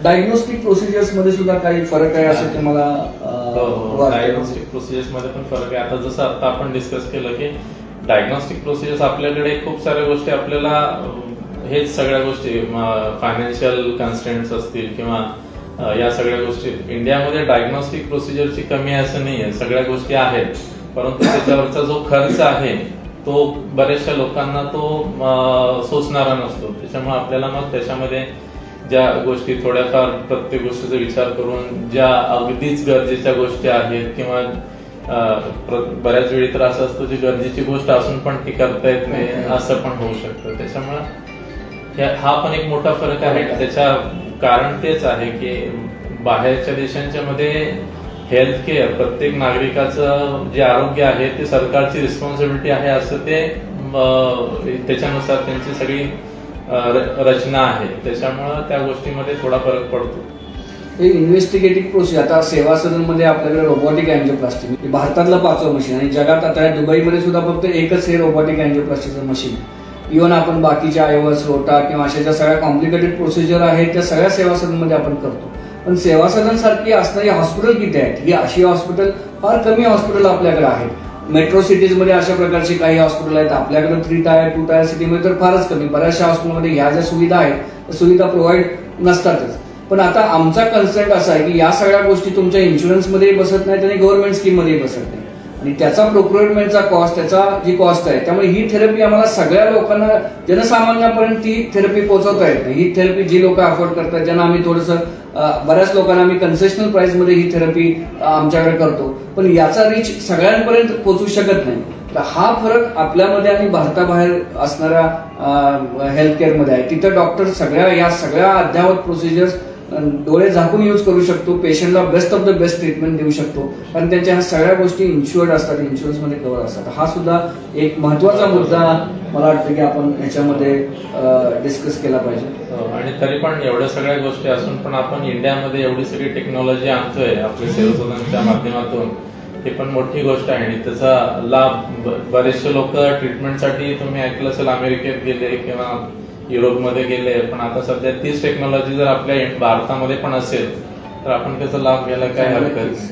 Diagnostic procedures मध्ये सुद्धा काही फरक आहे असं तुम्हाला? डायग्नोस्टिक प्रोसिजर्स मध्ये पण फरक आहे. आता जसं आता आपण डिस्कस केलं की डायग्नोस्टिक प्रोसिजर्स आपल्याकडे खूप साऱ्या गोष्टी आपल्याला हेच सगळ्या गोष्टी फायनान्शियल कन्स्ट्रेंट्स असतील किंवा या सगळ्या गोष्टी इंडियामध्ये डायग्नोस्टिक प्रोसिजरची कमी असं नाहीये, सगळ्या गोष्टी आहेत, परंतु त्याच्यावरचा जो खर्च आहे तो बऱ्याचशा लोकांना तो सोसणारा नसतो. त्याच्यामुळे आपल्याला मग त्याच्यामध्ये ज्या गोष्टी थोड्याफार प्रत्येक गोष्टीचा विचार करून ज्या अगदीच गरजेच्या गोष्टी आहेत किंवा बऱ्याच वेळी तर असं असतं जी गरजेची गोष्ट असून पण ती करता येत नाही असं पण होऊ शकतं. त्याच्यामुळे हा पण एक मोठा फरक आहे. त्याच्या कारण तेच आहे की बाहेरच्या देशांच्या मध्ये हेल्थ केअर प्रत्येक नागरिकाचं जे आरोग्य आहे ते सरकारची रिस्पॉन्सिबिलिटी आहे असं ते त्याच्यानुसार त्यांची सगळी रचना आहे. त्याच्यामुळे त्या गोष्टीमध्ये थोडा फरक पडतो. इन्व्हेस्टिगेटिव्ह प्रोसिजर आता सेवा सदनमध्ये आपल्याकडे रोबोटिक अँजिओप्लास्टी भारतातलं 5वं मशीन आणि जगात आता दुबईमध्ये सुद्धा फक्त एकच हे रोबोटिक अँजिओप्लास्टीचं मशीन. इव्हन आपण बाकीच्या आयवस रोटा किंवा अशा ज्या सगळ्या कॉम्प्लिकेटेड प्रोसिजर आहेत त्या सगळ्या सेवा सदनमध्ये आपण करतो. पण सेवा सदन सारखी असणारी हॉस्पिटल किती आहेत? ही अशी हॉस्पिटल फार कमी हॉस्पिटल आपल्याकडे आहेत. मेट्रो सिटीजमध्ये अशा प्रकारची काही हॉस्पिटल आहेत. आपल्याकडे 3 टायर 2 टायर सिटीमध्ये तर फारच कमी. बऱ्याचशा हॉस्पिटलमध्ये ह्या ज्या सुविधा आहेत त्या सुविधा प्रोव्हाइड नसतातच. पण आता आमचा कन्सेप्ट असा आहे की या सगळ्या गोष्टी तुमच्या इन्शुरन्समध्ये बसत नाहीत आणि गव्हर्नमेंट स्कीममध्ये बसत नाही आणि त्याचा प्रोक्युरमेंटचा कॉस्ट त्याचा जी कॉस्ट आहे त्यामुळे ही थेरपी आम्हाला सगळ्या लोकांना जनसामान्यापर्यंत ती थेरपी पोहोचवता येत नाही. ही थेरपी जी लोक अफोर्ड करतात ज्यांना आम्ही थोडंसं बऱ्याच लोकांना आम्ही कन्सेशनल प्राइस मध्ये ही थेरपी आमच्याकडे करतो पण याचा रीच सगळ्यांपर्यंत पोहोचू शकत नाही. तर हा फरक आपल्यामध्ये आणि भारताबाहेर असणाऱ्या हेल्थ केअरमध्ये आहे. तिथं डॉक्टर या सगळ्या अद्ययावत प्रोसिजर्स डोळे झाकून यूज करू शकतो. पेशंटला best of the best treatment देऊ शकतो कारण त्यांच्या ह्या सगळ्या गोष्टी इन्शुअर्ड असतात, इन्शुरन्समध्ये कव्हर असतात. हा सुद्धा एक महत्वाचा मुद्दा मला वाटतं की आपण ह्याच्यामध्ये डिस्कस केला पाहिजे. आणि तरी पण एवढ्या सगळ्या गोष्टी असून पण आपण इंडियामध्ये एवढी सगळी टेक्नॉलॉजी आणतोय आपल्या सेवा सदनच्या माध्यमातून, हे पण मोठी गोष्ट आहे आणि त्याचा लाभ बरेचसे लोक ट्रीटमेंटसाठी तुम्ही ऐकलं असेल अमेरिकेत गेले किंवा युरोपमध्ये गेले, पण आता सध्या तीच टेक्नॉलॉजी जर आपल्या भारतामध्ये पण असेल तर आपण त्याचा लाभ घ्यायला काय हरकत नाही.